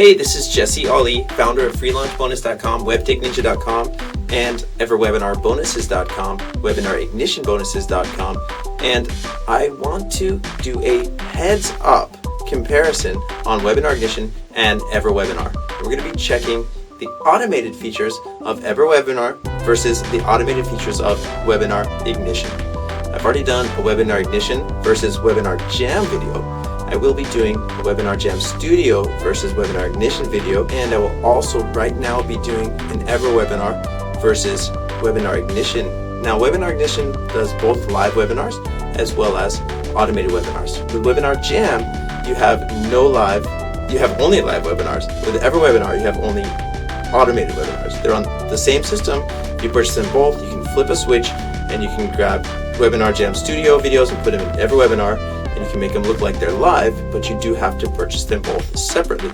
Hey, this is Jesse Ali, founder of freelaunchbonus.com, webtechninja.com, and EverWebinar Bonuses.com, WebinarIgntionBonuses.com, and I want to do a heads-up comparison on WebinarIgntion and EverWebinar. We're going to be checking the automated features of EverWebinar versus the automated features of WebinarIgntion. I've already done a WebinarIgntion versus Webinar Jam video. I will be doing a Webinar Jam Studio versus WebinarIgntion video, and I will also right now be doing an EverWebinar versus WebinarIgntion. Now, WebinarIgntion does both live webinars as well as automated webinars. With Webinar Jam, you have only live webinars. With EverWebinar, you have only automated webinars. They're on the same system. You purchase them both, you can flip a switch, and you can grab Webinar Jam Studio videos and put them in EverWebinar, and you can make them look like they're live, but you do have to purchase them both separately.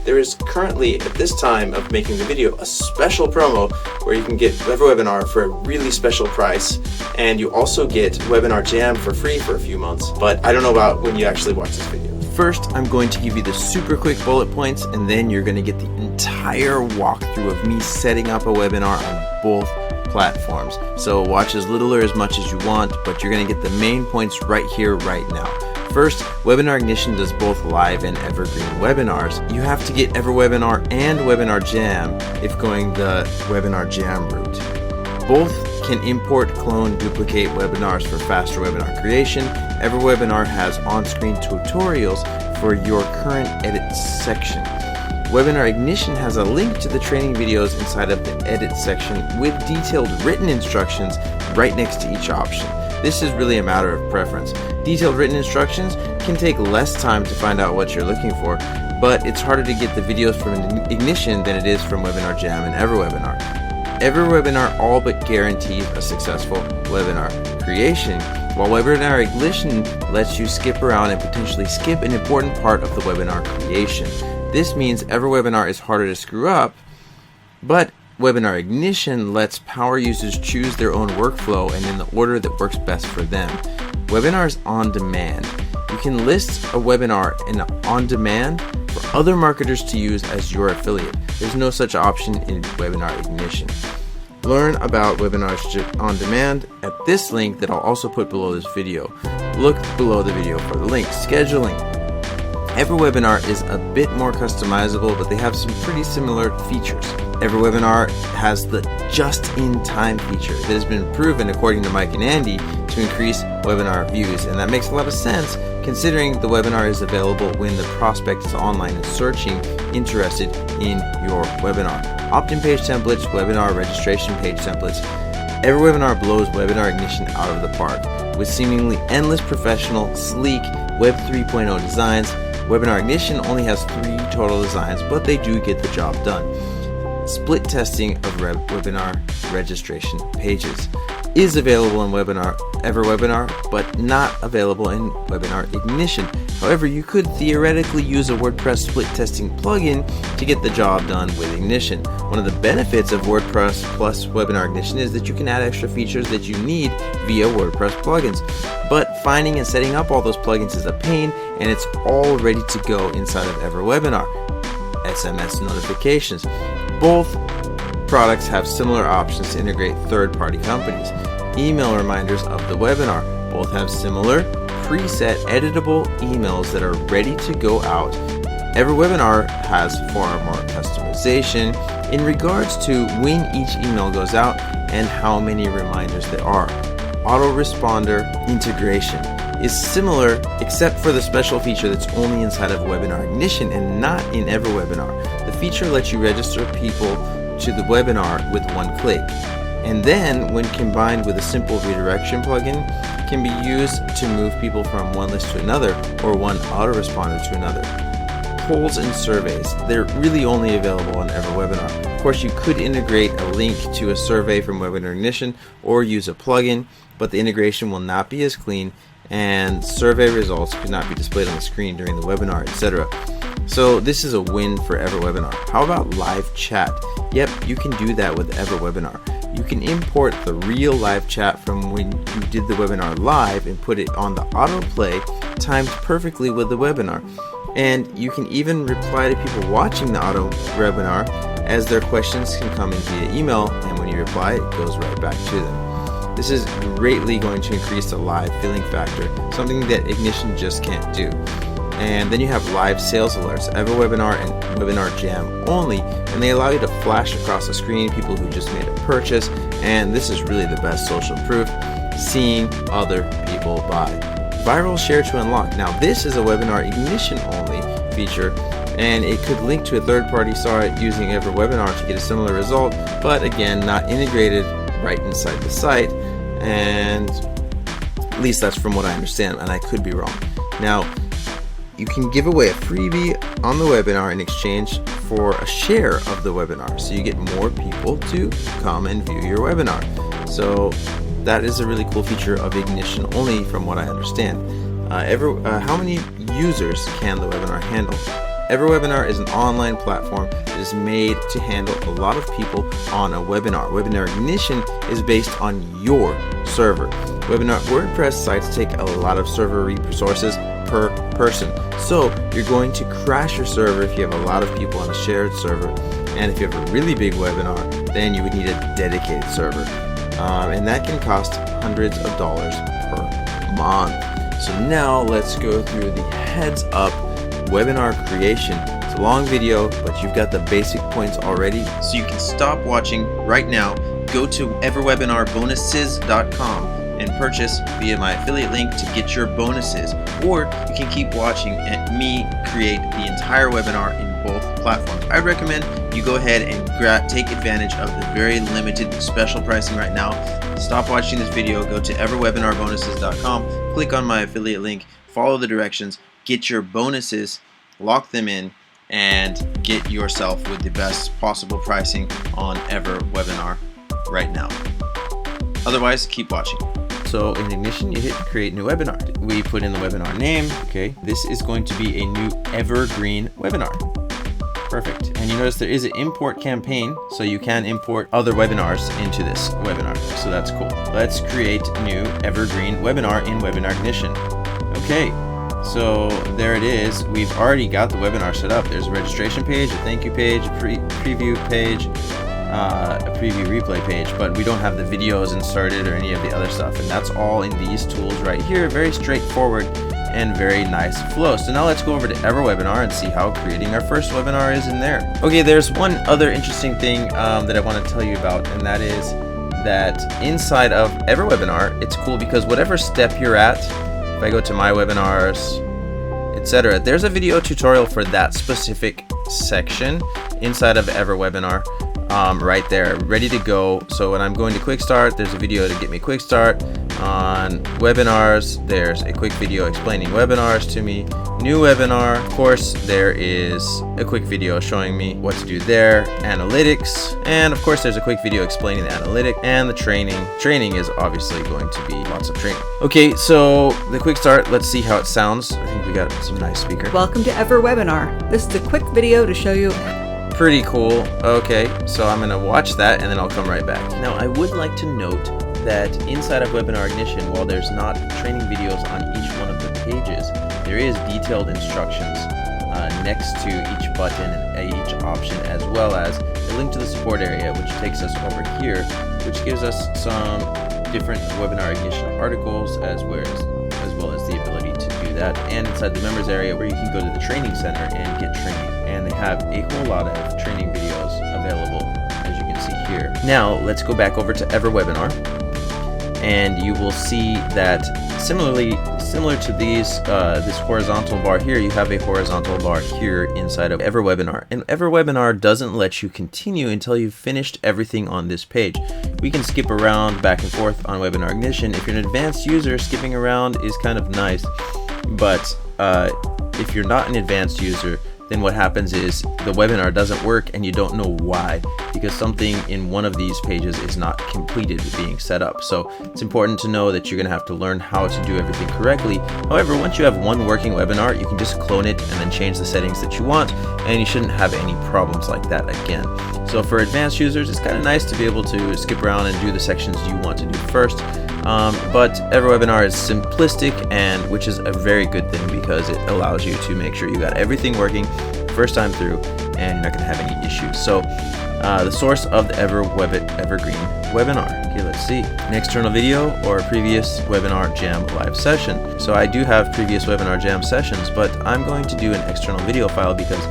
There is currently, at this time of making the video, a special promo where you can get EverWebinar for a really special price, and you also get Webinar Jam for free for a few months, but I don't know about when you actually watch this video. First, I'm going to give you the super quick bullet points, and then you're going to get the entire walkthrough of me setting up a webinar on both platforms. So watch as little or as much as you want, but you're going to get the main points right here, right now. First, WebinarIgntion does both live and evergreen webinars. You have to get EverWebinar and Webinar Jam if going the Webinar Jam route. Both can import, clone, duplicate webinars for faster webinar creation. EverWebinar has on-screen tutorials for your current edit section. WebinarIgntion has a link to the training videos inside of the edit section with detailed written instructions right next to each option. This is really a matter of preference. Detailed written instructions can take less time to find out what you're looking for, but it's harder to get the videos from Ignition than it is from Webinar Jam and EverWebinar. EverWebinar all but guarantees a successful webinar creation, while WebinarIgntion lets you skip around and potentially skip an important part of the webinar creation. This means EverWebinar is harder to screw up, but WebinarIgntion lets power users choose their own workflow and in the order that works best for them. Webinars on demand. You can list a webinar on demand for other marketers to use as your affiliate. There's no such option in WebinarIgntion. Learn about webinars on demand at this link that I'll also put below this video. Look below the video for the link. Scheduling. EverWebinar is a bit more customizable, but they have some pretty similar features. EverWebinar has the just-in-time feature that has been proven, according to Mike and Andy, to increase webinar views, and that makes a lot of sense considering the webinar is available when the prospect is online and searching interested in your webinar. Opt-in page templates, webinar registration page templates. EverWebinar blows WebinarIgntion out of the park with seemingly endless professional, sleek Web 3.0 designs. WebinarIgntion only has 3 total designs, but they do get the job done. Split testing of webinar registration pages is available in EverWebinar, but not available in WebinarIgntion. However, you could theoretically use a WordPress split testing plugin to get the job done with Ignition. One of the benefits of WordPress plus WebinarIgntion is that you can add extra features that you need via WordPress plugins. But finding and setting up all those plugins is a pain, and it's all ready to go inside of EverWebinar. SMS notifications. Both products have similar options to integrate third-party companies. Email reminders of the webinar. Both have similar preset editable emails that are ready to go out. EverWebinar has far more customization in regards to when each email goes out and how many reminders there are. Autoresponder integration is similar except for the special feature that's only inside of WebinarIgntion and not in EverWebinar. The feature lets you register people to the webinar with one click, and then when combined with a simple redirection plugin, can be used to move people from one list to another or one autoresponder to another. Polls and surveys, they're really only available on EverWebinar. Of course, you could integrate a link to a survey from WebinarIgntion or use a plugin, but the integration will not be as clean and survey results could not be displayed on the screen during the webinar, etc. So this is a win for EverWebinar. How about live chat? Yep, you can do that with EverWebinar. You can import the real live chat from when you did the webinar live and put it on the autoplay timed perfectly with the webinar. And you can even reply to people watching the auto webinar, as their questions can come in via email, and when you reply, it goes right back to them. This is greatly going to increase the live feeling factor, something that Ignition just can't do. And then you have live sales alerts, EverWebinar and Webinar Jam only, and they allow you to flash across the screen people who just made a purchase, and this is really the best social proof, seeing other people buy. Viral share to unlock. Now this is a Webinar Ignition only feature, and it could link to a third-party site using EverWebinar to get a similar result, but again, not integrated right inside the site, and at least that's from what I understand, and I could be wrong. Now, you can give away a freebie on the webinar in exchange for a share of the webinar, so you get more people to come and view your webinar. So that is a really cool feature of Ignition only, from what I understand. How many users can the webinar handle? EverWebinar is an online platform that is made to handle a lot of people on a webinar. Webinar Ignition is based on your server. Webinar WordPress sites take a lot of server resources per person, so you're going to crash your server if you have a lot of people on a shared server, and if you have a really big webinar, then you would need a dedicated server, and that can cost hundreds of dollars per month. So now let's go through the heads up webinar creation. It's a long video, but you've got the basic points already, so you can stop watching right now, go to EverWebinarBonuses.com and purchase via my affiliate link to get your bonuses, or you can keep watching and me create the entire webinar in both platforms. I recommend you go ahead and take advantage of the very limited special pricing right now. Stop watching this video, go to EverWebinarBonuses.com, click on my affiliate link, follow the directions, get your bonuses, lock them in, and get yourself with the best possible pricing on EverWebinar right now. Otherwise, keep watching. So in Ignition, you hit create new webinar. We put in the webinar name. Okay, this is going to be a new Evergreen webinar. Perfect. And you notice there is an import campaign, so you can import other webinars into this webinar. So that's cool. Let's create new Evergreen webinar in Webinar Ignition. Okay, so there it is. We've already got the webinar set up. There's a registration page, a thank you page, a preview page, a preview replay page, but we don't have the videos inserted or any of the other stuff, and that's all in these tools right here. Very straightforward and very nice flow. So now let's go over to EverWebinar and see how creating our first webinar is in there. Okay, there's one other interesting thing that I want to tell you about, and that is that inside of EverWebinar, it's cool because whatever step you're at, if I go to my webinars, etc., there's a video tutorial for that specific section inside of EverWebinar. Right there, ready to go. So when I'm going to quick start, there's a video to get me quick start. On webinars, there's a quick video explaining webinars to me. New webinar, of course, there is a quick video showing me what to do there. Analytics, and of course there's a quick video explaining the analytic and the training. Training is obviously going to be lots of training. Okay, so the quick start, let's see how it sounds. I think we got some nice speaker. Welcome to EverWebinar. This is a quick video to show you. Pretty cool. Okay, so I'm gonna watch that and then I'll come right back. Now I would like to note that inside of Webinar Ignition, while there's not training videos on each one of the pages, there is detailed instructions next to each button and each option, as well as a link to the support area, which takes us over here, which gives us some different Webinar Ignition articles, as well as the ability to do that, and inside the members area where you can go to the training center and get training. And they have a whole lot of training videos available, as you can see here. Now let's go back over to EverWebinar, and you will see that similar to these this horizontal bar here, you have a horizontal bar here inside of EverWebinar, and EverWebinar doesn't let you continue until you've finished everything on this page. We can skip around back and forth on Webinar Ignition. If you're an advanced user, skipping around is kind of nice, but if you're not an advanced user, then what happens is the webinar doesn't work and you don't know why, because something in one of these pages is not completed being set up. So it's important to know that you're going to have to learn how to do everything correctly. However, once you have one working webinar, you can just clone it and then change the settings that you want, and you shouldn't have any problems like that again. So for advanced users, it's kind of nice to be able to skip around and do the sections you want to do first. But EverWebinar is simplistic, and which is a very good thing, because it allows you to make sure you got everything working first time through and you're not going to have any issues. So the source of the Evergreen webinar. Okay, let's see. An external video or a previous webinar jam live session. So I do have previous webinar jam sessions, but I'm going to do an external video file because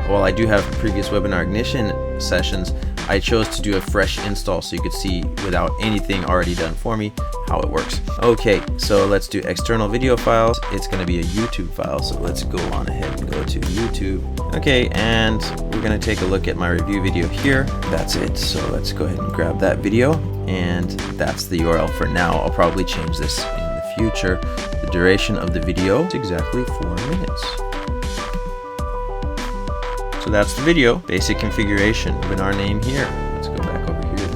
while I do have previous WebinarIgntion sessions, I chose to do a fresh install so you could see without anything already done for me how it works. Okay, so let's do external video files. It's going to be a YouTube file, so let's go on ahead and go to YouTube. Okay, and we're going to take a look at my review video here. That's it, so let's go ahead and grab that video, and that's the URL for now. I'll probably change this in the future. The duration of the video is exactly 4 minutes. So that's the video. Basic configuration. Webinar name here. Let's go back over here.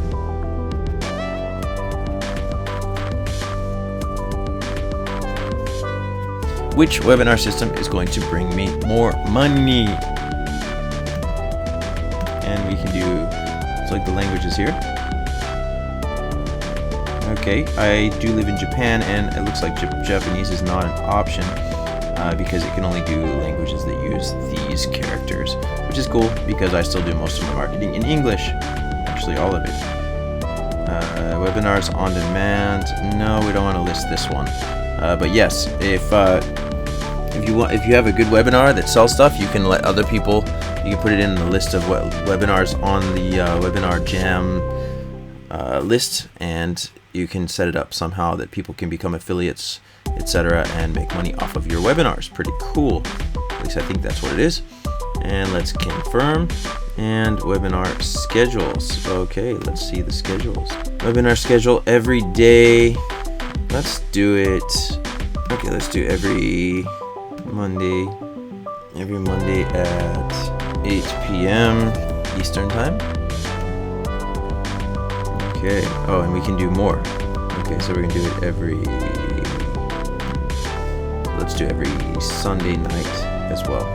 Which webinar system is going to bring me more money? And we can do, it's like the languages here. Okay, I do live in Japan, and it looks like Japanese is not an option. Because it can only do languages that use these characters, which is cool because I still do most of my marketing in English, actually all of it. Webinars on demand. No, we don't want to list this one. But yes, if you have a good webinar that sells stuff, you can let other people. You can put it in the list of webinars on the Webinar Jam list, and you can set it up somehow that people can become affiliates, etc., and make money off of your webinars. Pretty cool. At least I think that's what it is. And let's confirm. And webinar schedules. Okay, let's see the schedules. Webinar schedule every day. Let's do it. Okay, let's do every Monday. Every Monday at 8 p.m. Eastern time. Okay. Oh, and we can do more. Okay, so we're gonna do it every. Let's do every Sunday night as well.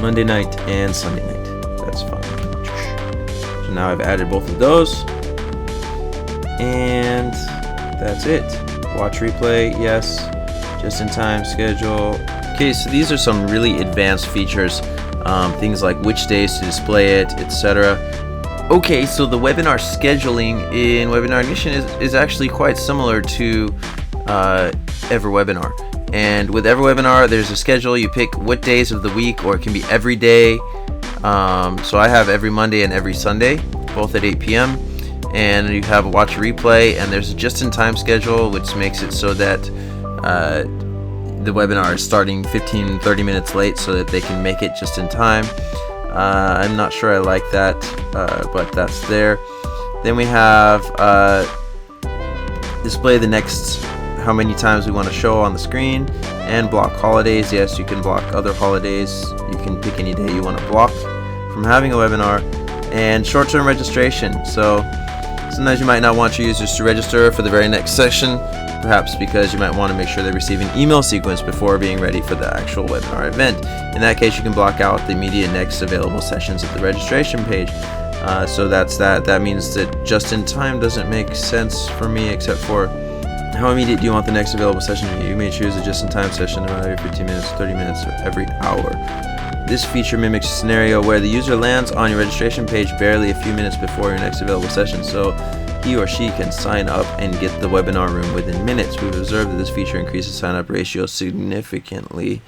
Monday night and Sunday night. That's fine. So now I've added both of those. And that's it. Watch replay, yes. Just in time schedule. Okay, so these are some really advanced features. Things like which days to display it, etc. Okay, so the webinar scheduling in WebinarIgntion is actually quite similar to EverWebinar. And with EverWebinar, there's a schedule. You pick what days of the week, or it can be every day. So I have every Monday and every Sunday, both at 8 p.m. And you have a watch replay, and there's a just-in-time schedule, which makes it so that the webinar is starting 15-30 minutes late so that they can make it just in time. I'm not sure I like that, but that's there. Then we have display the next how many times we want to show on the screen, and block holidays. Yes, you can block other holidays. You can pick any day you want to block from having a webinar. And short-term registration. So sometimes you might not want your users to register for the very next session, perhaps because you might want to make sure they receive an email sequence before being ready for the actual webinar event. In that case, you can block out the immediate next available sessions at the registration page. So that's that. That means that just in time doesn't make sense for me, except for how immediate do you want the next available session to be? You may choose a just-in-time session around every 15 minutes, 30 minutes, or every hour. This feature mimics a scenario where the user lands on your registration page barely a few minutes before your next available session, so he or she can sign up and get the webinar room within minutes. We've observed that this feature increases sign-up ratio significantly.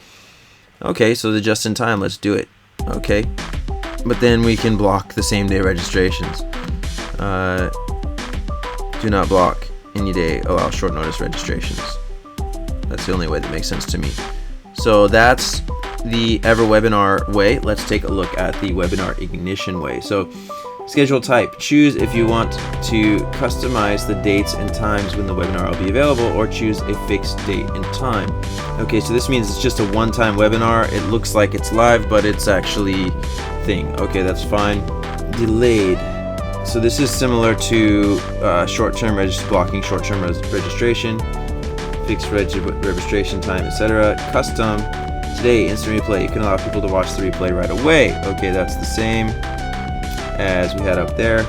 Okay, so the just-in-time, let's do it. Okay, but then we can block the same-day registrations. Do not block any day, allow short notice registrations. That's the only way that makes sense to me. So that's the EverWebinar way. Let's take a look at the WebinarIgntion way. So Schedule type. Choose if you want to customize the dates and times when the webinar will be available, or choose a fixed date and time. Okay, so this means it's just a one-time webinar. It looks like it's live, but it's actually thing. Okay, that's fine. Delayed. So this is similar to short-term blocking short-term registration, fixed registration time, etc. Custom. Today, instant replay. You can allow people to watch the replay right away. Okay, that's the same as we had up there.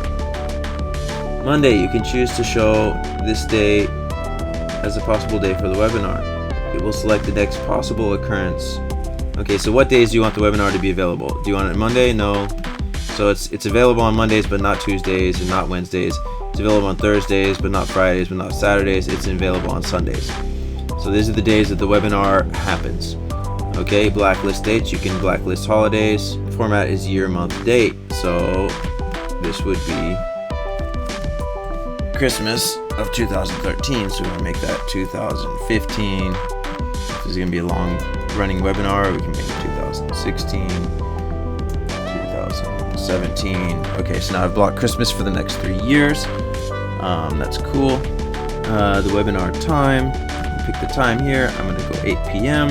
Monday, you can choose to show this day as a possible day for the webinar. It will select the next possible occurrence. Okay, so what days do you want the webinar to be available? Do you want it Monday? No. So it's available on Mondays, but not Tuesdays and not Wednesdays. It's available on Thursdays, but not Fridays, but not Saturdays. It's available on Sundays. So these are the days that the webinar happens. Okay, blacklist dates. You can blacklist holidays. Format is year, month, date. So this would be Christmas of 2013. So we're going to make that 2015. This is going to be a long running webinar. We can make it 2016, 2017. Okay, so now I've blocked Christmas for the next 3 years. That's cool. The webinar time. Pick the time here. I'm going to go 8 p.m.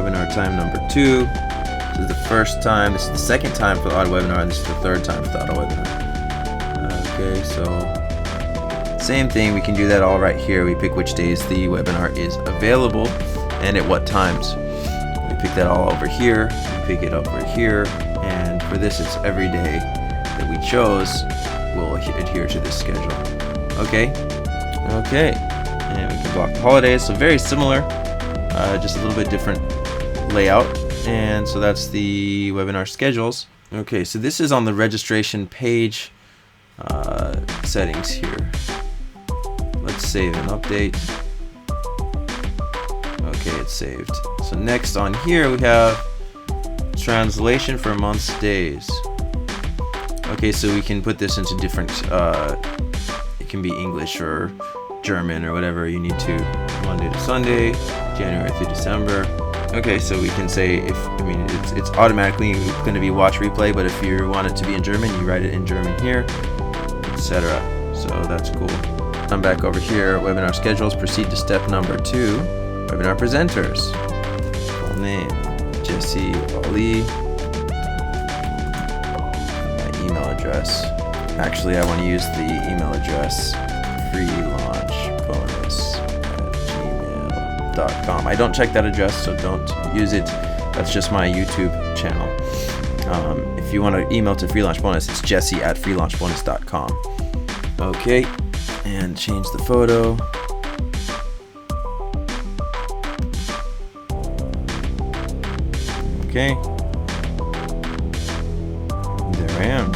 Webinar time number 2. This is the first time. This is the second time for the auto webinar. This is the third time for the auto webinar. Okay, so same thing. We can do that all right here. We pick which days the webinar is available and at what times. We pick that all over here. We pick it over here. And for this, it's every day that we chose will adhere to this schedule. Okay. Okay. And we can block the holidays. So very similar, just a little bit different layout. And so that's the webinar schedules. Okay, so this is on the registration page settings here. Let's save and update. Okay, it's saved. So next on here we have translation for months, days. Okay, so we can put this into different, it can be English or German or whatever you need to. Monday to Sunday, January through December. Okay, so we can say it's automatically going to be watch replay, but if you want it to be in German, you write it in German here, etc. So that's cool. I'm back over here, webinar schedules. Proceed to step number 2, webinar presenters. Full name, Jesse Ali. My email address. Actually, I want to use the email address freelaunchbonus@gmail.com. I don't check that address, so don't use it. That's just my YouTube channel. If you want to email to Free-Launch Bonus, it's jesse@freelaunchbonus.com. Okay, and change the photo. Okay, there I am.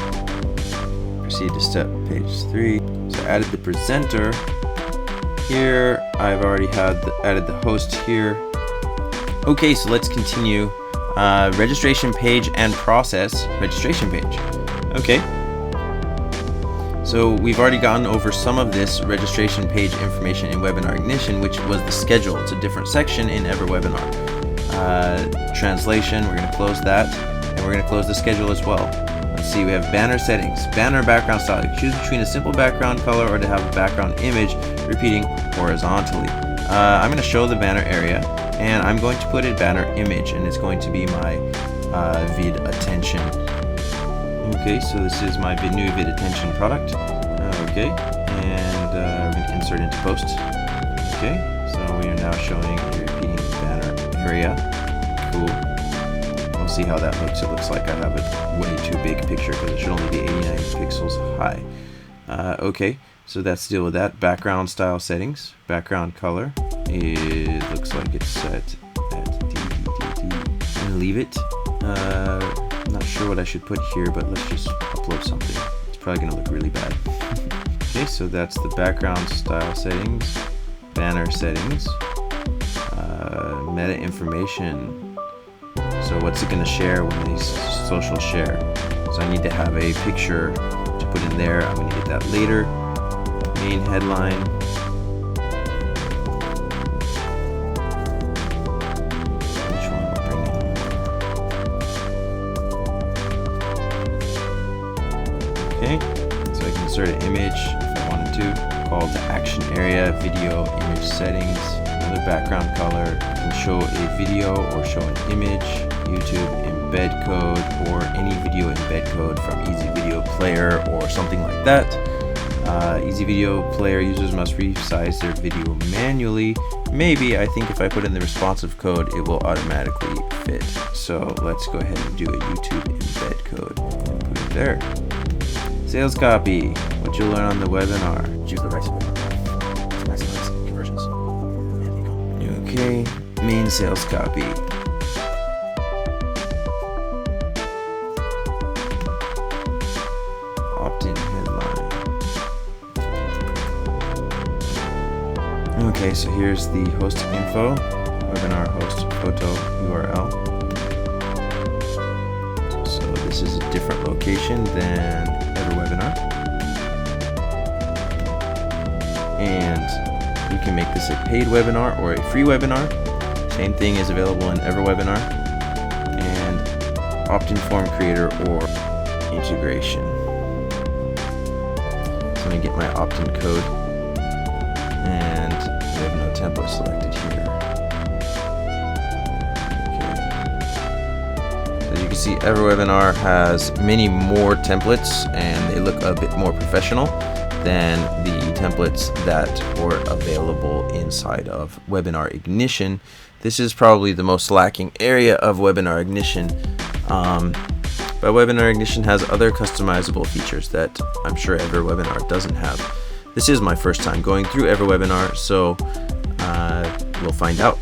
Proceed to step page 3. So I added the presenter here. I've already added the host here. Okay, so let's continue. Registration page and process. Registration page. Okay. So we've already gone over some of this registration page information in WebinarIgntion, which was the schedule. It's a different section in EverWebinar. Translation, we're going to close that, and we're going to close the schedule as well. Let's see, we have banner settings, banner background style. You can choose between a simple background color or to have a background image repeating horizontally. I'm going to show the banner area, and I'm going to put a banner image, and it's going to be my vid attention. Okay, so this is my new vid attention product. Okay, and we're going to insert into post. Okay, so we are now showing a repeating banner area. Cool. We'll see how that looks. It looks like I have a way too big picture because it should only be 89 pixels high. Okay, so let's deal with that. Background style settings. Background color. It looks like it's set at DDDD. I'm going to leave it. I'm not sure what I should put here, but let's just upload something. It's probably going to look really bad. Okay, so that's the background style settings. Banner settings. Meta information. So what's it going to share when these social share? So I need to have a picture to put in there. I'm going to get that later. Main headline. Which one will bring in Okay, so I can insert an image if I wanted to. Call to action area, video, image settings, another background color. You can show a video or show an image, YouTube embed code, or any video embed code from Easy Video Player or something like that. Easy Video Player users must resize their video manually. Maybe, I think if I put in the responsive code, it will automatically fit. So let's go ahead and do a YouTube embed code and put it there. Sales copy, what you'll learn on the webinar. Choose the right to maximize conversions. Okay, main sales copy. Opt-in headline. Okay, so here's the host info, webinar host photo URL. So this is a different location than EverWebinar. And we can make this a paid webinar or a free webinar. Same thing is available in EverWebinar. And opt-in form creator or integration. So I'm going to get my opt-in code. And we have no template selected here. Okay. As you can see, EverWebinar has many more templates and they look a bit more professional than the templates that were available inside of WebinarIgntion. This is probably the most lacking area of WebinarIgntion. But WebinarIgntion has other customizable features that I'm sure EverWebinar doesn't have. This is my first time going through EverWebinar, so we'll find out.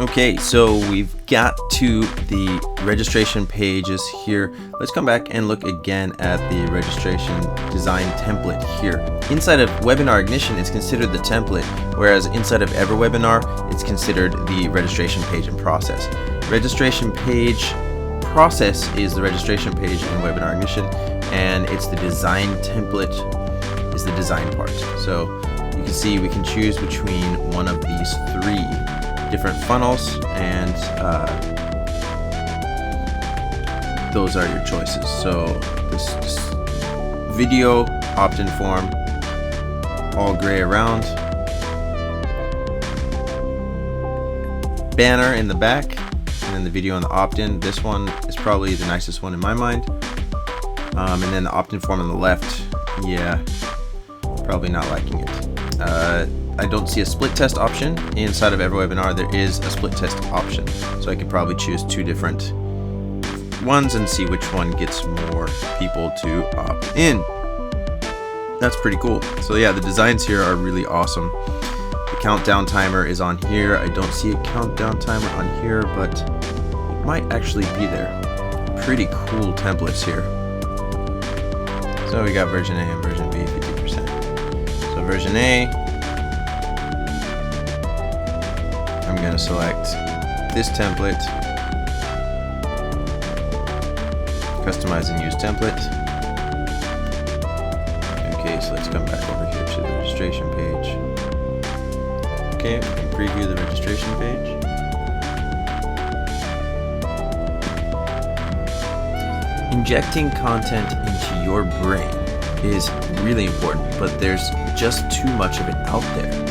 Okay, so we've got to the registration pages here. Let's come back and look again at the registration design template here. Inside of WebinarIgntion, it's considered the template, whereas inside of EverWebinar, it's considered the registration page and process. Registration page process is the registration page in WebinarIgntion, and it's the design template is the design part. So you can see we can choose between one of these three different funnels, and those are your choices. So this video opt-in form, all gray around, banner in the back, and then the video on the opt-in. This one is probably the nicest one in my mind. And then the opt-in form on the left, yeah, probably not liking it. I don't see a split test option inside of EverWebinar. There is a split test option, so I could probably choose two different ones and see which one gets more people to opt in. That's pretty cool. So yeah, the designs here are really awesome. The countdown timer is on here. I don't see a countdown timer on here, but it might actually be there. Pretty cool templates here. So we got version A and version B, 50%. So version A, I'm going to select this template, customize and use template. Okay, so let's come back over here to the registration page. Okay, we can preview the registration page. Injecting content into your brain is really important, but there's just too much of it out there.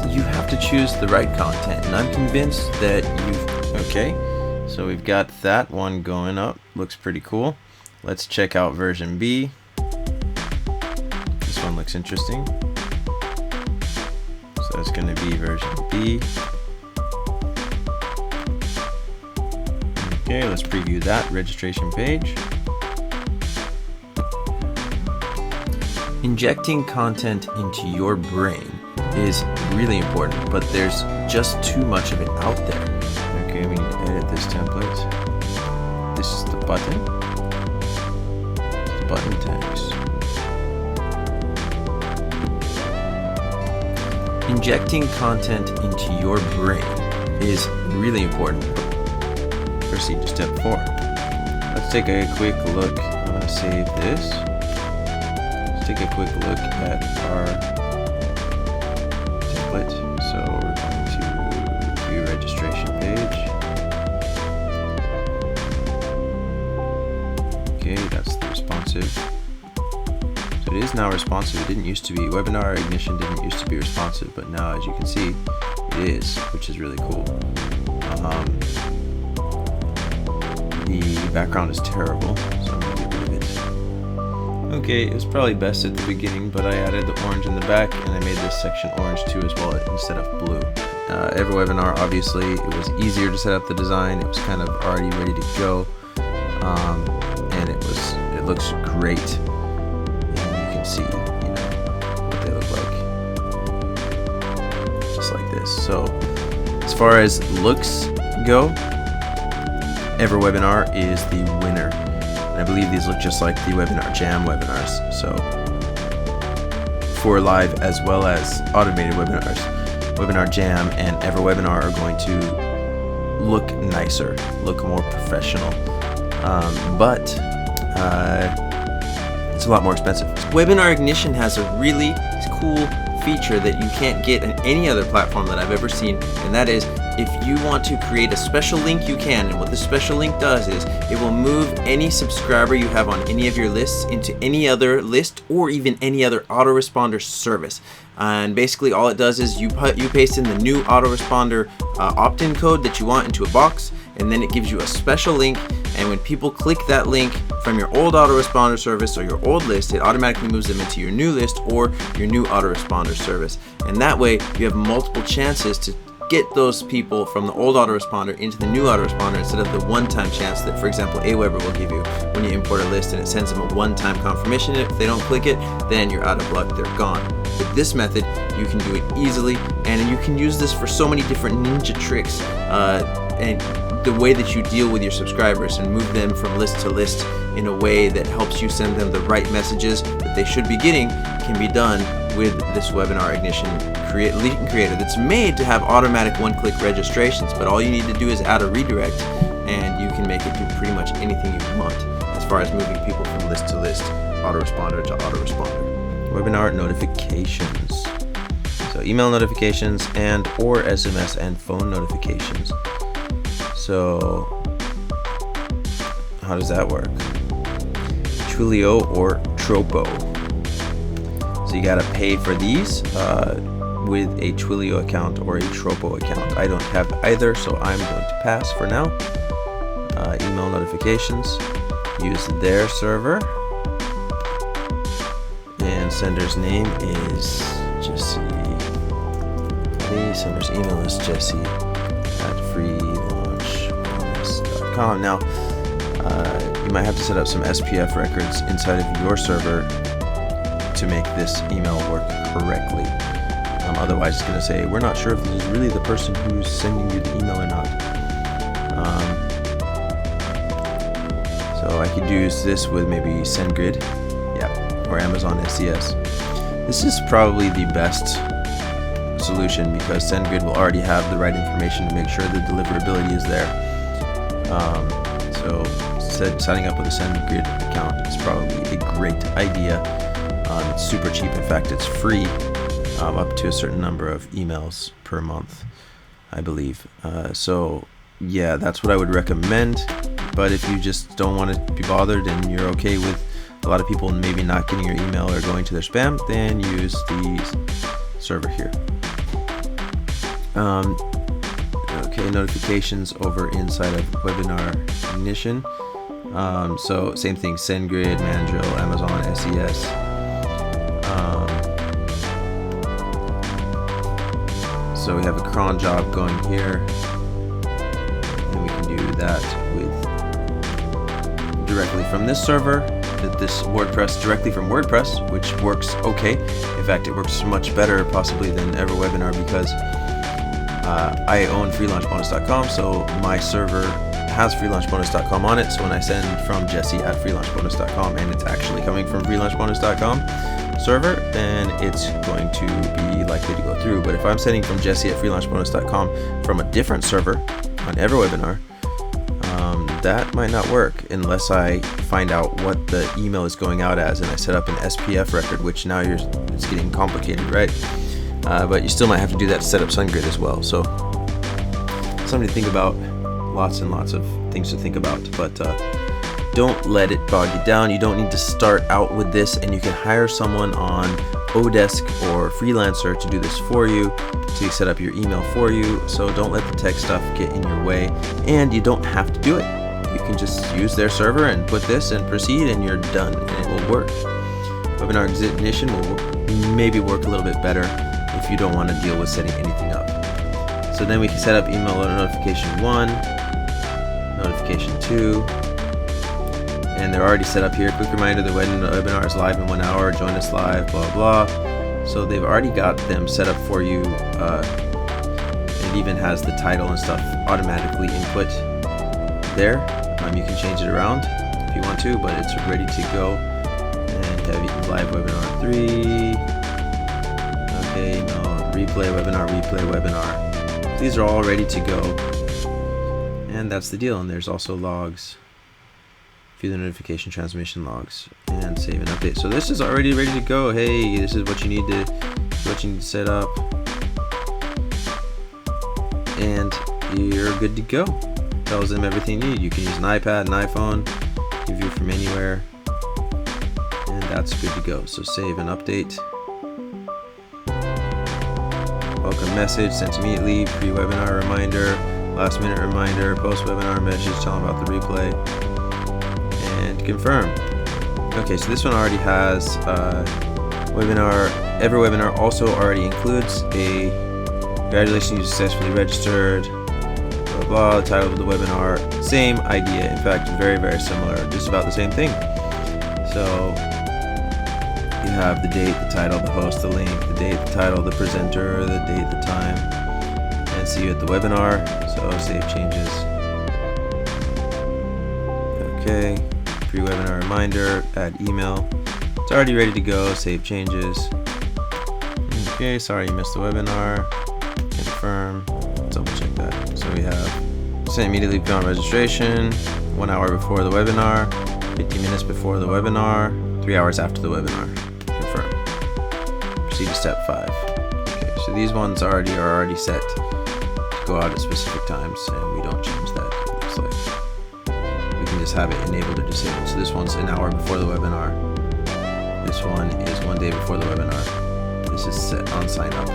You have to choose the right content, and I'm convinced that okay, so we've got that one going up. Looks pretty cool. Let's check out version B. This one looks interesting. So that's going to be version B. Okay, let's preview that registration page. Injecting content into your brain is really important, but there's just too much of it out there. Okay, we need to edit this template. This is the button. The button tags. Injecting content into your brain is really important. Proceed to step 4. Let's take a quick look. I'm going to save this. Let's take a quick look at our template. So we're going to view registration page. Okay, that's the responsive So it is now responsive. It didn't used to be. WebinarIgntion didn't used to be responsive, but now, as you can see, it is, which is really cool. The background is terrible, so I'm going to get rid of it. Okay, it was probably best at the beginning, but I added the orange in the back, and I made this section orange too as well instead of blue. EverWebinar, obviously, it was easier to set up the design. It was kind of already ready to go, and it looks great. And you can see, what they look like, just like this. So, as far as looks go, EverWebinar is the winner. And I believe these look just like the Webinar Jam webinars. So, for live as well as automated webinars, Webinar Jam and EverWebinar are going to look nicer, look more professional, but it's a lot more expensive. WebinarIgntion has a really cool feature that you can't get in any other platform that I've ever seen, and that is if you want to create a special link, you can. And what this special link does is it will move any subscriber you have on any of your lists into any other list or even any other autoresponder service. And basically all it does is you paste in the new autoresponder opt-in code that you want into a box, and then it gives you a special link, and when people click that link from your old autoresponder service or your old list, it automatically moves them into your new list or your new autoresponder service. And that way you have multiple chances to get those people from the old autoresponder into the new autoresponder instead of the one-time chance that, for example, Aweber will give you when you import a list and it sends them a one-time confirmation. If they don't click it, then you're out of luck, they're gone. With this method, you can do it easily, and you can use this for so many different ninja tricks and the way that you deal with your subscribers and move them from list to list in a way that helps you send them the right messages that they should be getting can be done with this WebinarIgntion link creator that's made to have automatic one-click registrations, but all you need to do is add a redirect and you can make it do pretty much anything you want as far as moving people from list to list, autoresponder to autoresponder. Webinar notifications. So email notifications and or SMS and phone notifications. So how does that work? Twilio or Tropo. So you gotta pay for these with a Twilio account or a Tropo account. I don't have either, so I'm going to pass for now. Email notifications, use their server, and sender's name is Jesse. The sender's email is jesse@freelaunchbonus.com. Now, you might have to set up some SPF records inside of your server to make this email work correctly. Otherwise, it's going to say, we're not sure if this is really the person who's sending you the email or not. So I could use this with maybe SendGrid, or Amazon SES. This is probably the best solution because SendGrid will already have the right information to make sure the deliverability is there. So setting up with a SendGrid account is probably a great idea. It's super cheap. In fact, it's free up to a certain number of emails per month, I believe. So yeah, that's what I would recommend. But if you just don't want to be bothered and you're okay with a lot of people maybe not getting your email or going to their spam, then use the server here. Okay, notifications over inside of WebinarIgntion. So same thing, SendGrid, Mandrill, Amazon SES. So we have a cron job going here, and we can do that with directly from this server, this WordPress directly from WordPress, which works okay. In fact, it works much better possibly than EverWebinar because I own freelaunchbonus.com, so my server has freelaunchbonus.com on it. So when I send from jesse@freelaunchbonus.com and it's actually coming from freelaunchbonus.com server, then it's going to be likely to go through. But if I'm sending from jesse@freelaunchbonus.com from a different server on EverWebinar, that might not work unless I find out what the email is going out as and I set up an SPF record, which now it's getting complicated, right? But you still might have to do that to set up SendGrid as well. So something to think about, lots and lots of things to think about. But don't let it bog you down. You don't need to start out with this, and you can hire someone on Odesk or Freelancer to do this for you, to set up your email for you. So don't let the tech stuff get in your way, and you don't have to do it. You can just use their server and put this and proceed, and you're done, and it will work. WebinarIgntion will maybe work a little bit better if you don't want to deal with setting anything up. So then we can set up email notification 1, notification 2, and they're already set up here. Quick reminder, the webinar is live in 1 hour. Join us live, blah, blah. So they've already got them set up for you. It even has the title and stuff automatically input there. You can change it around if you want to, but it's ready to go. And have live webinar 3. Okay, no, replay webinar. These are all ready to go. And that's the deal. And there's also logs. View the notification transmission logs and save and update. So this is already ready to go. Hey, this is what you need to set up, and you're good to go. Tells them everything you need. You can use an iPad, an iPhone, you view from anywhere, and that's good to go. So save and update. Welcome message sent immediately. Pre-webinar reminder, last minute reminder, post-webinar message telling about the replay, and confirm. Okay, so this one already has EverWebinar also already includes a congratulations, you successfully registered, blah blah, the title of the webinar, same idea, in fact very, very similar, just about the same thing. So you have the date, the title, the host, the link, the date, the title, the presenter, the date, the time, and see you at the webinar. So save changes. Okay, pre-webinar reminder, add email. It's already ready to go, save changes. Okay, sorry you missed the webinar. Confirm, double check that. So we have send immediately beyond registration, 1 hour before the webinar, 50 minutes before the webinar, 3 hours after the webinar. Confirm. Proceed to step 5. Okay, so these ones are already set to go out at specific times, and we don't change that, it looks like. We can just have it enabled or disabled. So this one's an hour before the webinar. This one is 1 day before the webinar. This is set on sign up.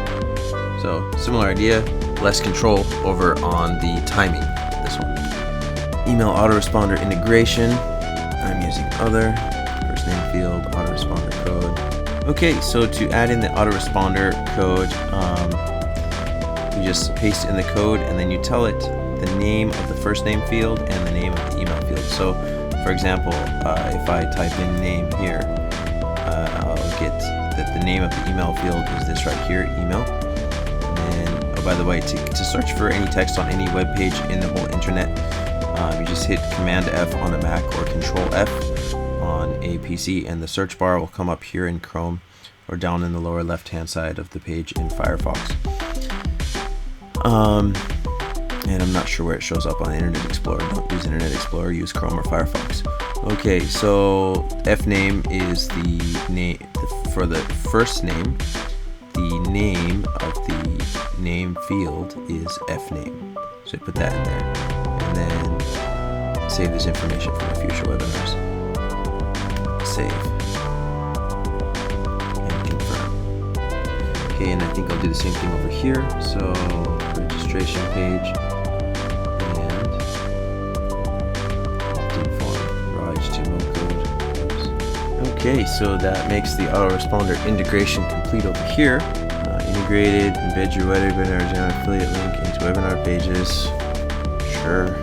So similar idea, less control over on the timing. This one. Email autoresponder integration. I'm using other. First name field, autoresponder code. Okay, so to add in the autoresponder code, you just paste in the code and then you tell it the name of the first name field and the name of the email field. So for example, if I type in name here, I'll get that the name of the email field is this right here, email. And then, oh, by the way, to search for any text on any web page in the whole internet, you just hit Command F on a Mac or Control F on a PC, and the search bar will come up here in Chrome or down in the lower left hand side of the page in Firefox. And I'm not sure where it shows up on Internet Explorer. Don't use Internet Explorer, use Chrome or Firefox. Okay, so fname is the name for the first name. The name of the name field is fname. So put that in there, and then save this information for the future webinars. Save and confirm. Okay, and I think I'll do the same thing over here. So registration page. Okay, so that makes the autoresponder integration complete over here. Integrated, embed your WebinarIgntion affiliate link into webinar pages. Sure.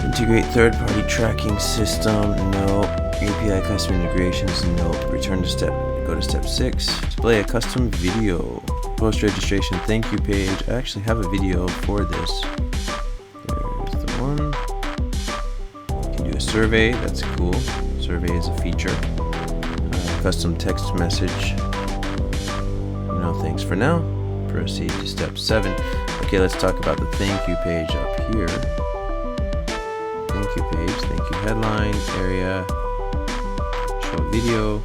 Integrate third-party tracking system. No. API custom integrations. No. Return to go to step 6. Display a custom video. Post-registration thank you page. I actually have a video for this. There's the one. You can do a survey. That's cool. Survey is a feature. Custom text message. No thanks for now. Proceed to step 7. Okay, let's talk about the thank you page up here. Thank you page, thank you headline, area, show video,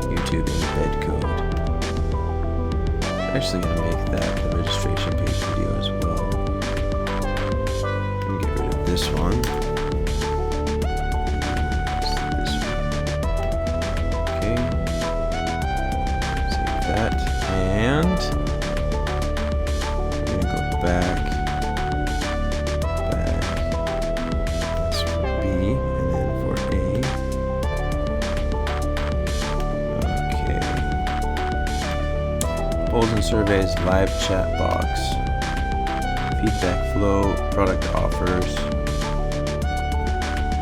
YouTube embed code. I'm actually going to make that the registration page video as well. And get rid of this one. polls and surveys, live chat box, feedback flow, product offers,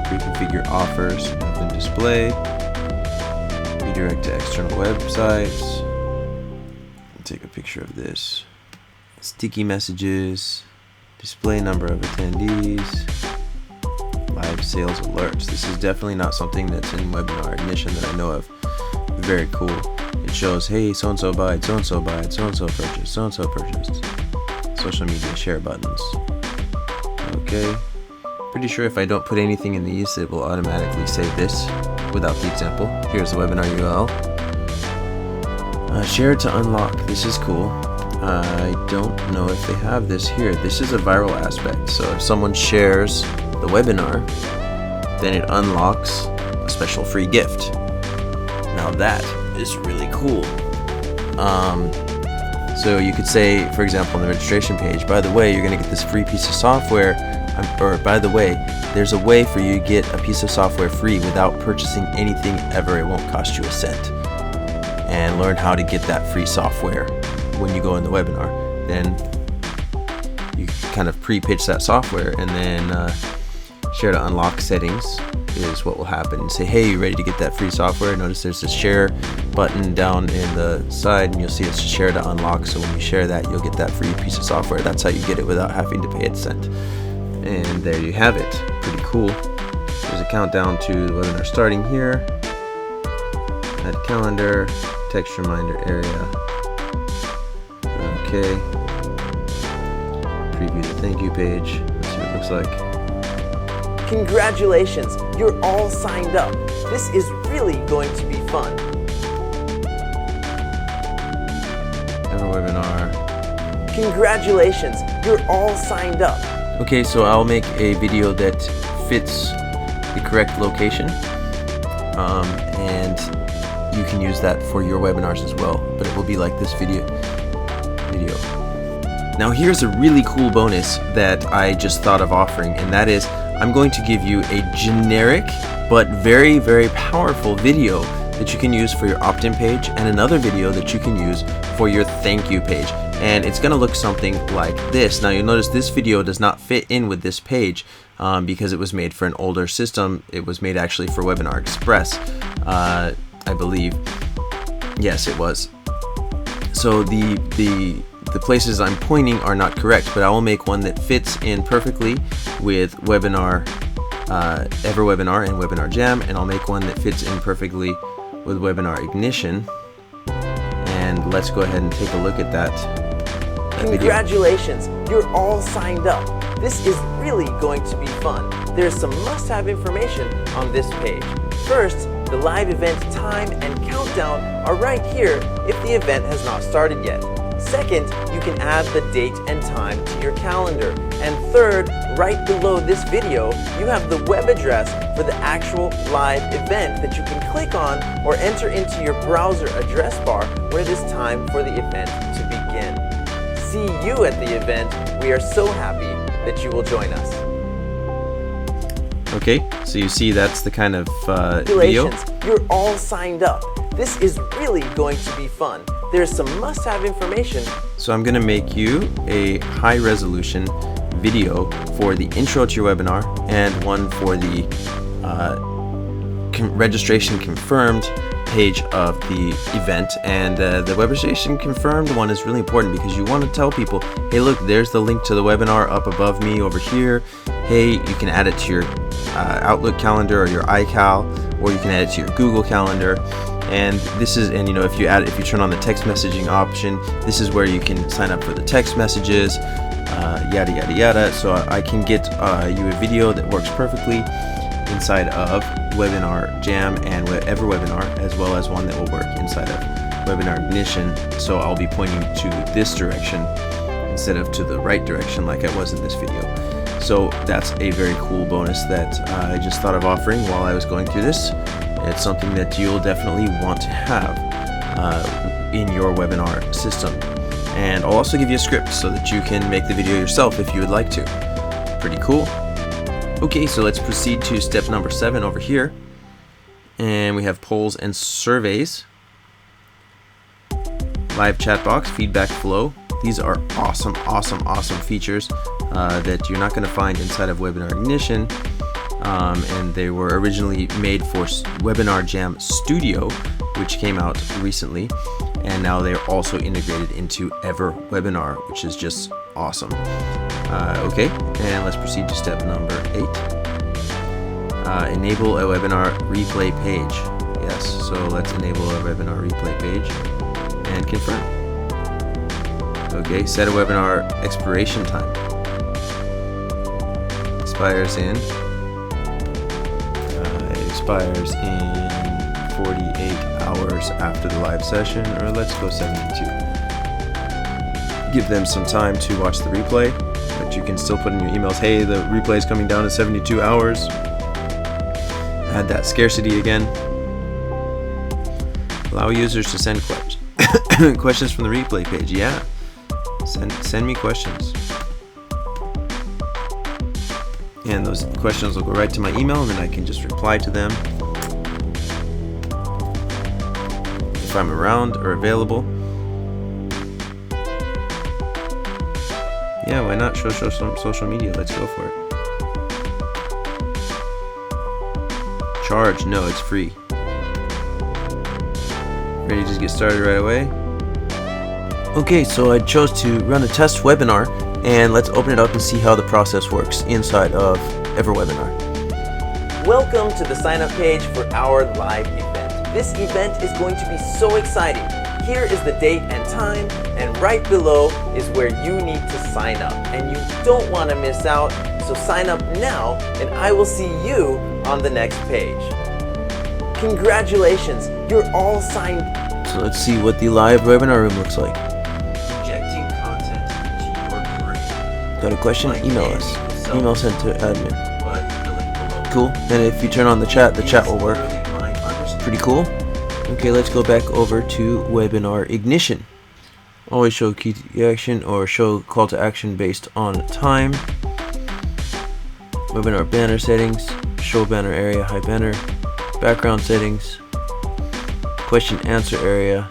pre-configure offers, open display, redirect to external websites. Take a picture of this. Sticky messages, display number of attendees, live sales alerts. This is definitely not something that's in WebinarIgntion that I know of. Very cool. It shows, hey, so-and-so bought, so-and-so bought, so-and-so purchased, so-and-so purchased. Social media share buttons. Okay. Pretty sure if I don't put anything in these, it will automatically say this without the example. Here's the webinar URL. Share to unlock. This is cool. I don't know if they have this here. This is a viral aspect. So if someone shares the webinar, then it unlocks a special free gift. Now that is really cool. So you could say, for example, on the registration page, by the way, you're going to get this free piece of software, or by the way, there's a way for you to get a piece of software free without purchasing anything ever. It won't cost you a cent. And learn how to get that free software when you go in the webinar. Then you kind of pre-pitch that software, and then share to unlock settings is what will happen. You say, hey, you ready to get that free software? Notice there's this share button down in the side, and you'll see it's share to unlock. So when you share that, you'll get that free piece of software. That's how you get it without having to pay a cent. And there you have it. Pretty cool. There's a countdown to the webinar starting here. Add calendar, text reminder area. Okay. Preview the thank you page. Let's see what it looks like. Congratulations, you're all signed up. This is really going to be fun. EverWebinar. Congratulations, you're all signed up. Okay, so I'll make a video that fits the correct location, and you can use that for your webinars as well, but it will be like this video. Now here's a really cool bonus that I just thought of offering, and that is I'm going to give you a generic but very, very powerful video that you can use for your opt-in page, and another video that you can use for your thank you page. And it's going to look something like this. Now you'll notice this video does not fit in with this page because it was made for an older system. It was made actually for Webinar Express, I believe. Yes, it was. So the places I'm pointing are not correct, but I will make one that fits in perfectly with EverWebinar and Webinar Jam, and I'll make one that fits in perfectly with WebinarIgntion. And let's go ahead and take a look at that Congratulations, you're all signed up. This is really going to be fun. There's some must-have information on this page. First, the live event time and countdown are right here if the event has not started yet. Second, you can add the date and time to your calendar. And third, right below this video, you have the web address for the actual live event that you can click on or enter into your browser address bar when it is time for the event to begin. See you at the event. We are so happy that you will join us. Okay, so you see that's the kind of video. Congratulations, you're all signed up. This is really going to be fun. There's some must-have information. So I'm going to make you a high-resolution video for the intro to your webinar and one for the registration confirmed page of the event. And the registration confirmed one is really important because you want to tell people, hey, look, there's the link to the webinar up above me over here. Hey, you can add it to your Outlook calendar or your iCal, or you can add it to your Google Calendar. And this is, and you know, if you turn on the text messaging option, this is where you can sign up for the text messages, yada yada yada. So I can get you a video that works perfectly inside of Webinar Jam and EverWebinar, as well as one that will work inside of WebinarIgntion. So I'll be pointing to this direction instead of to the right direction like I was in this video. So that's a very cool bonus that I just thought of offering while I was going through this. It's something that you'll definitely want to have in your webinar system. And I'll also give you a script so that you can make the video yourself if you would like to. Pretty cool. Okay, so let's proceed to step number 7 over here. And we have polls and surveys. live chat box, feedback flow. These are awesome features that you're not going to find inside of WebinarIgntion. And they were originally made for Webinar Jam Studio, which came out recently, and now they're also integrated into EverWebinar, which is just awesome. Okay, and let's proceed to step number 8. Enable a webinar replay page. Yes, so let's enable a webinar replay page and confirm. Okay, set a webinar expiration time. Expires in 48 hours after the live session, or let's go 72. Give them some time to watch the replay, but you can still put in your emails, hey, the replay is coming down to 72 hours. Add that scarcity again. Allow users to send questions from the replay page. Yeah, send me questions. And those questions will go right to my email, and then I can just reply to them if I'm around or available. Yeah, why not show some social media? Let's go for it. Charge? No, it's free. Ready to just get started right away? Okay, so I chose to run a test webinar, and let's open it up and see how the process works inside of EverWebinar. Welcome to the sign-up page for our live event. This event is going to be so exciting. Here is the date and time, and right below is where you need to sign up. And you don't want to miss out, so sign up now, and I will see you on the next page. Congratulations, you're all signed. So let's see what the live webinar room looks like. Projecting content to your group. Got a question? Email us. Email sent to admin. Cool. And if you turn on the chat will work. Pretty cool. Okay, let's go back over to WebinarIgntion. Always show key to action or show call to action based on time. Webinar banner settings. Show banner area, hide banner. Background settings. Question answer area.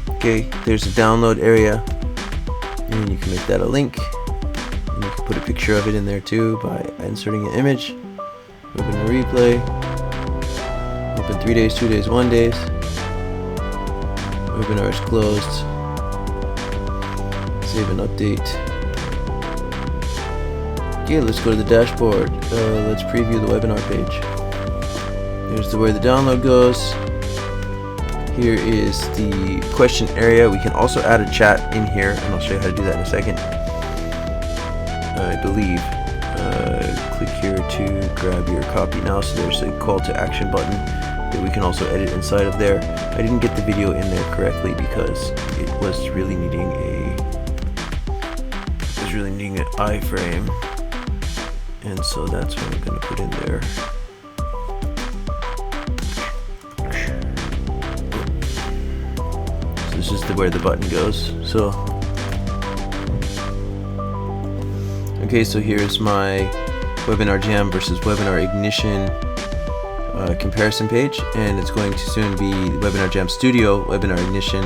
Okay, there's a download area. And you can make that a link. And you can put a picture of it in there too by inserting an image. Webinar replay. Open 3 days, 2 days, 1 days. Webinar is closed. Save and update. Okay, let's go to the dashboard. Let's preview the webinar page. Here's where the download goes. Here is the question area. We can also add a chat in here, and I'll show you how to do that in a second. I believe. Click here to grab your copy now. So there's a call to action button that we can also edit inside of there. I didn't get the video in there correctly because it was really needing an iframe, and so that's what I'm going to put in there. So this is where the button goes. So okay, so here's my Webinar Jam versus WebinarIgntion comparison page, and it's going to soon be Webinar Jam Studio, WebinarIgntion,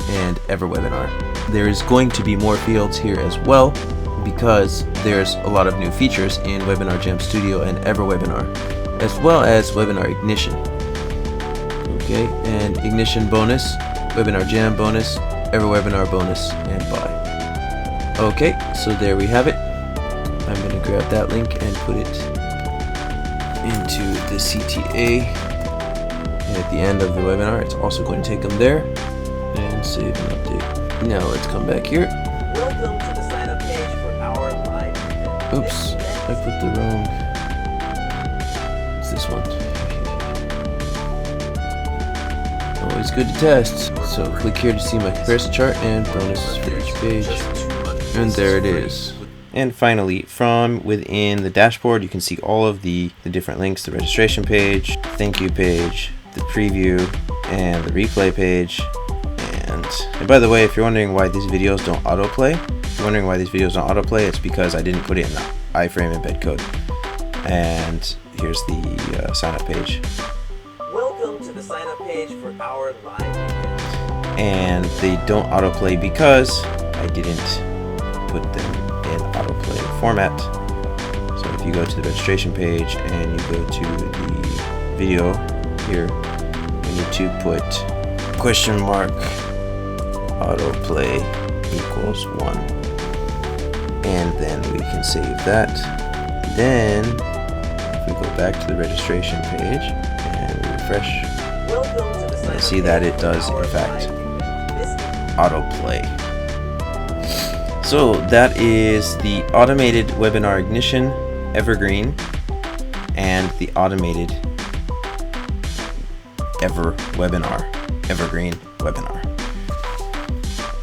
and EverWebinar. There is going to be more fields here as well because there's a lot of new features in Webinar Jam Studio and EverWebinar, as well as WebinarIgntion. Okay, and Ignition bonus, Webinar Jam bonus, EverWebinar bonus, and buy. Okay, so there we have it. I'm going to grab that link and put it into the CTA, and at the end of the webinar it's also going to take them there, and save and update. Now let's come back here. Welcome to the sign up page for our live event. Oops, I put the wrong. It's this one. Always good to test. So click here to see my comparison chart and bonuses for each page, and there it is. And finally, from within the dashboard, you can see all of the different links: the registration page, thank you page, the preview, and the replay page. And by the way, if you're wondering why these videos don't autoplay, it's because I didn't put it in the iframe embed code. And here's the sign up page. Welcome to the sign up page for our live event. and they don't autoplay because I didn't put them in autoplay format. So if you go to the registration page and you go to the video here, we need to put question mark autoplay equals 1, and then we can save that. Then if we go back to the registration page and we refresh, you see that it does in fact autoplay. So that is the automated webinar ignition, Evergreen, and the automated EverWebinar, Evergreen webinar.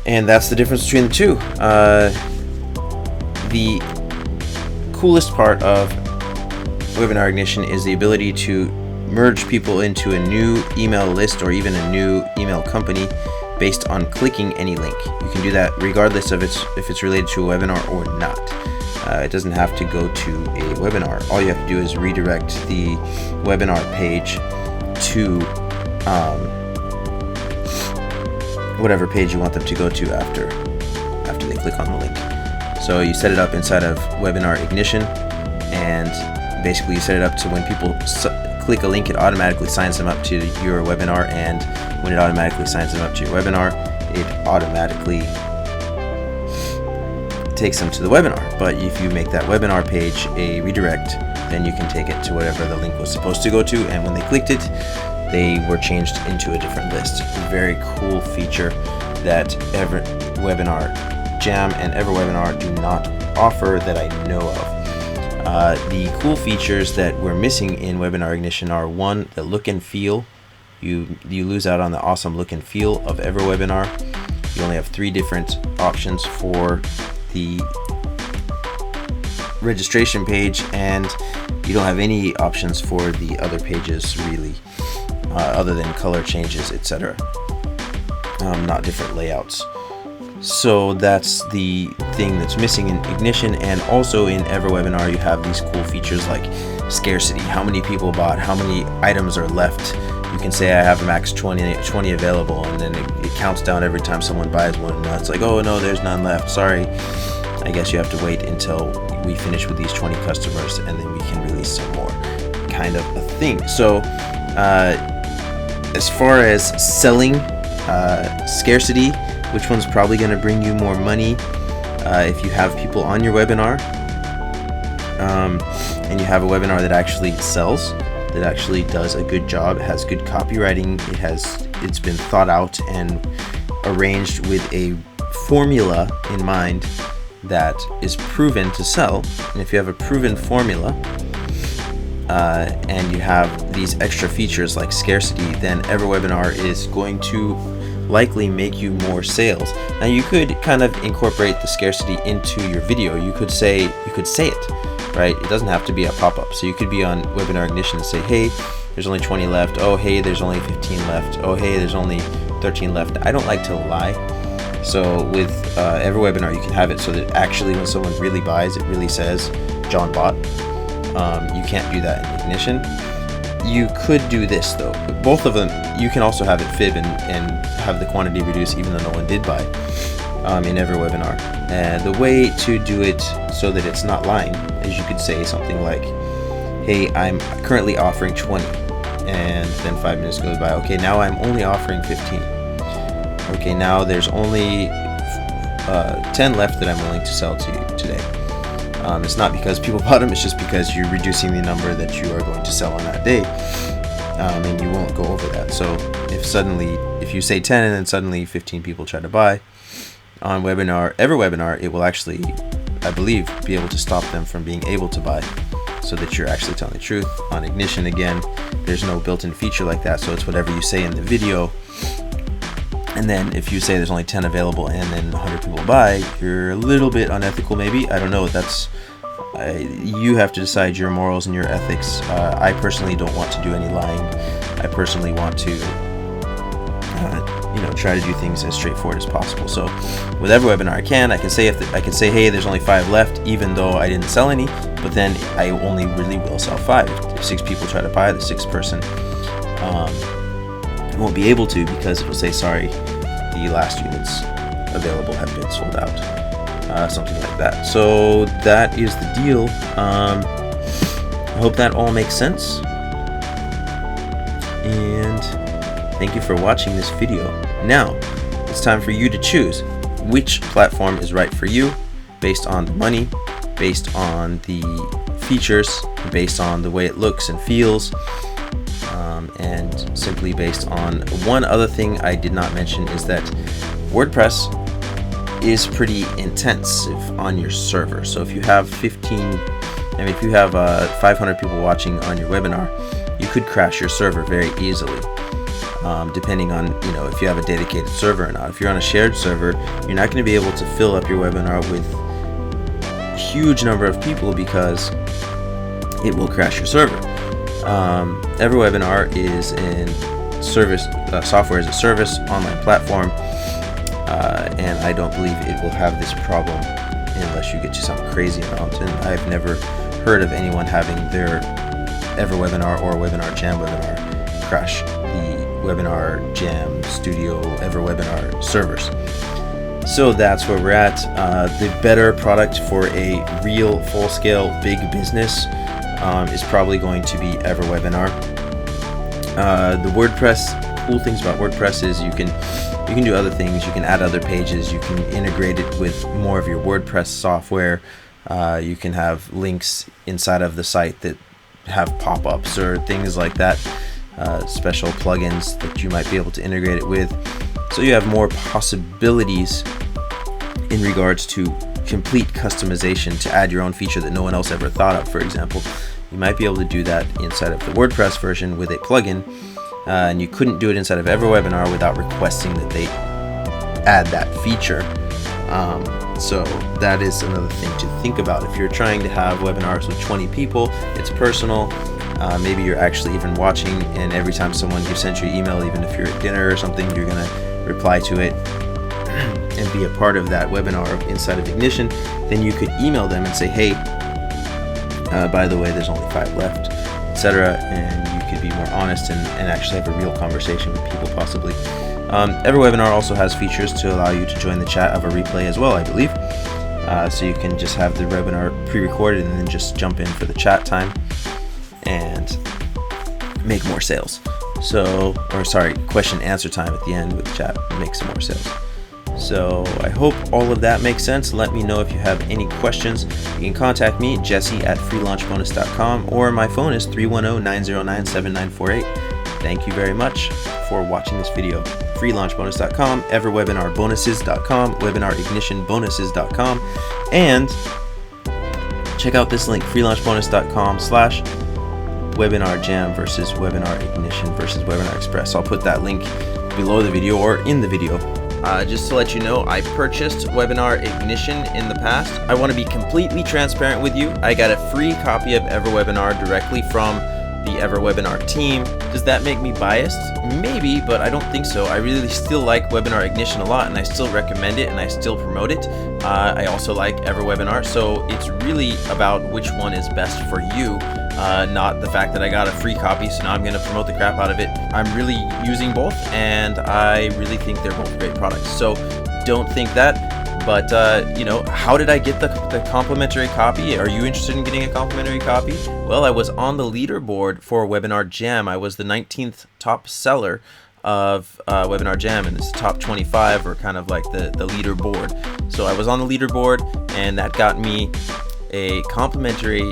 And that's the difference between the two. The coolest part of Webinar Ignition is the ability to merge people into a new email list or even a new email company based on clicking any link. You can do that regardless of if it's related to a webinar or not. It doesn't have to go to a webinar. All you have to do is redirect the webinar page to whatever page you want them to go to after they click on the link. So you set it up inside of Webinar Ignition, and basically you set it up to when people click a link, it automatically signs them up to your webinar, and when it automatically signs them up to your webinar, it automatically takes them to the webinar. But if you make that webinar page a redirect, then you can take it to whatever the link was supposed to go to, and when they clicked it, they were changed into a different list. A very cool feature that EverWebinar Jam and EverWebinar do not offer that I know of. The cool features that we're missing in Webinar Ignition are: 1, the look and feel. You lose out on the awesome look and feel of EverWebinar. You only have 3 different options for the registration page, and you don't have any options for the other pages really, other than color changes, etc. Not different layouts. So that's the thing that's missing in Ignition. And also in EverWebinar you have these cool features like scarcity. How many people bought, how many items are left. You can say I have max 20 available, and then it counts down every time someone buys one. And it's like, oh no, there's none left, sorry. I guess you have to wait until we finish with these 20 customers and then we can release some more, kind of a thing. So as far as selling scarcity, which one's probably going to bring you more money if you have people on your webinar and you have a webinar that actually sells, that actually does a good job, it has good copywriting, it's been thought out and arranged with a formula in mind that is proven to sell. And if you have a proven formula and you have these extra features like scarcity, then EverWebinar is going to likely make you more sales. Now you could kind of incorporate the scarcity into your video. You could say it, right? It doesn't have to be a pop-up. So you could be on Webinar Ignition and say, hey, there's only 20 left. Oh, hey, there's only 15 left. Oh, hey, there's only 13 left. I don't like to lie. So with EverWebinar, you can have it so that actually when someone really buys, it really says John bought. You can't do that in Ignition. You could do this though. Both of them, you can also have it fib and have the quantity reduce even though no one did buy in EverWebinar. And the way to do it so that it's not lying is you could say something like, hey, I'm currently offering 20, and then 5 minutes goes by. Okay, now I'm only offering 15. Okay, now there's only 10 left that I'm willing to sell to you today. It's not because people bought them, it's just because you're reducing the number that you are going to sell on that day, and you won't go over that. So if you say 10 and then suddenly 15 people try to buy on EverWebinar, it will actually, I believe, be able to stop them from being able to buy, so that you're actually telling the truth. On Ignition, again, there's no built-in feature like that, so it's whatever you say in the video. And then if you say there's only 10 available and then 100 people buy, you're a little bit unethical maybe. I don't know. You have to decide your morals and your ethics. I personally don't want to do any lying. I personally want to try to do things as straightforward as possible. So with EverWebinar, I can say hey, there's only 5 left, even though I didn't sell any, but then I only really will sell 5. If 6 people try to buy, the 6th person won't be able to, because it will say, sorry, the last units available have been sold out, something like that. So that is the deal. I hope that all makes sense, and thank you for watching this video. Now it's time for you to choose which platform is right for you, based on the money, based on the features, based on the way it looks and feels, and simply based on one other thing I did not mention, is that WordPress is pretty intensive on your server. So if you have 500 people watching on your webinar, you could crash your server very easily, depending on if you have a dedicated server or not. If you're on a shared server, you're not going to be able to fill up your webinar with a huge number of people because it will crash your server. EverWebinar is in service, software as a service online platform, and I don't believe it will have this problem unless you get to some crazy amount. And I've never heard of anyone having their EverWebinar or Webinar Jam webinar crash the Webinar Jam Studio EverWebinar servers. So that's where we're at. The better product for a real full-scale big business is probably going to be EverWebinar. The WordPress, cool things about WordPress is you can do other things. You can add other pages. You can integrate it with more of your WordPress software. You can have links inside of the site that have pop-ups or things like that, special plugins that you might be able to integrate it with. So you have more possibilities in regards to complete customization to add your own feature that no one else ever thought of. For example, you might be able to do that inside of the WordPress version with a plugin, and you couldn't do it inside of EverWebinar without requesting that they add that feature. So that is another thing to think about. If you're trying to have webinars with 20 people, it's personal. Maybe you're actually even watching, and every time someone gives sent you an email, even if you're at dinner or something, you're going to reply to it and be a part of that webinar inside of Ignition. Then you could email them and say, hey, by the way, there's only 5 left, etc. And you could be more honest and actually have a real conversation with people possibly. EverWebinar also has features to allow you to join the chat of a replay as well, I believe. So you can just have the webinar pre-recorded and then just jump in for the chat time and make more sales. Question answer time at the end with the chat, make some more sales. So I hope all of that makes sense. Let me know if you have any questions. You can contact me, jesse@freelaunchbonus.com, or my phone is 310-909-7948. Thank you very much for watching this video. freelaunchbonus.com, EverWebinarBonuses.com, WebinarIgntionBonuses.com, and check out this link, freelaunchbonus.com/Webinar Jam versus Webinar Ignition versus Webinar Express. I'll put that link below the video or in the video. Just to let you know, I purchased Webinar Ignition in the past. I want to be completely transparent with you. I got a free copy of EverWebinar directly from the EverWebinar team. Does that make me biased? Maybe, but I don't think so. I really still like Webinar Ignition a lot, and I still recommend it, and I still promote it. I also like EverWebinar, so it's really about which one is best for you, not the fact that I got a free copy, so now I'm going to promote the crap out of it. I'm really using both, and I really think they're both great products. So don't think that. But, how did I get the complimentary copy? Are you interested in getting a complimentary copy? Well, I was on the leaderboard for Webinar Jam. I was the 19th top seller of Webinar Jam, and it's top 25, or kind of like the leaderboard. So I was on the leaderboard, and that got me a complimentary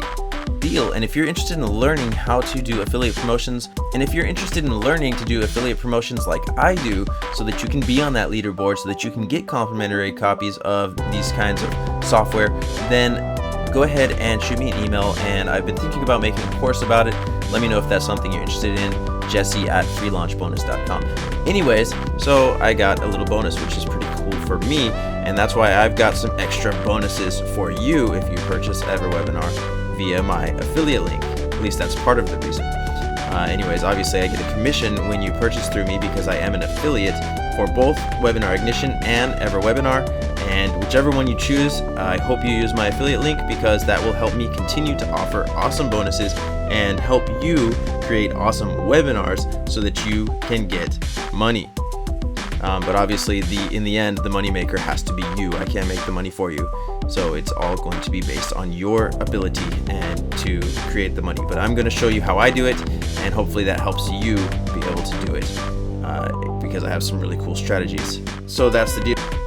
deal. And if you're interested in learning how to do affiliate promotions, and if you're interested in learning to do affiliate promotions like I do, so that you can be on that leaderboard, so that you can get complimentary copies of these kinds of software, then go ahead and shoot me an email. And I've been thinking about making a course about it. Let me know if that's something you're interested in. Jesse@freelaunchbonus.com. Anyways, so I got a little bonus, which is pretty cool for me, and that's why I've got some extra bonuses for you if you purchase EverWebinar via my affiliate link. At least that's part of the reason. Anyways, obviously I get a commission when you purchase through me because I am an affiliate for both Webinar Ignition and EverWebinar, and whichever one you choose, I hope you use my affiliate link, because that will help me continue to offer awesome bonuses and help you create awesome webinars so that you can get money. But obviously, in the end, the moneymaker has to be you. I can't make the money for you. So it's all going to be based on your ability and to create the money. But I'm going to show you how I do it, and hopefully that helps you be able to do it because I have some really cool strategies. So that's the deal.